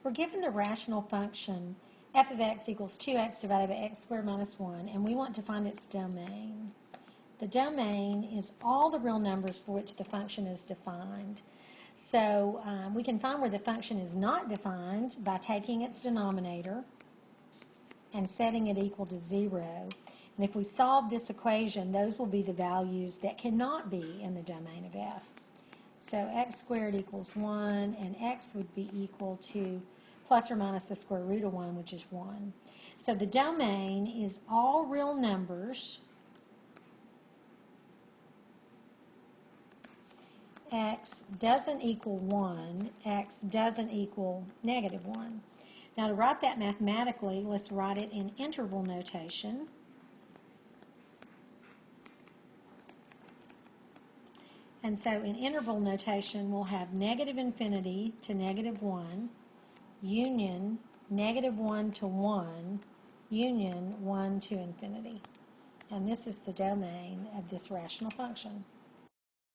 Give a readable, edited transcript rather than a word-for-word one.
We're given the rational function f of x equals 2x divided by x squared minus 1, and we want to find its domain. The domain is all the real numbers for which the function is defined. So we can find where the function is not defined by taking its denominator and setting it equal to 0. And if we solve this equation, those will be the values that cannot be in the domain of f. So x squared equals 1, and x would be equal to plus or minus the square root of 1, which is 1. So the domain is all real numbers x doesn't equal 1, x doesn't equal negative 1. Now to write that mathematically, let's write it in interval notation. And so in interval notation, we'll have negative infinity to negative 1, union negative 1 to 1, union 1 to infinity. And this is the domain of this rational function.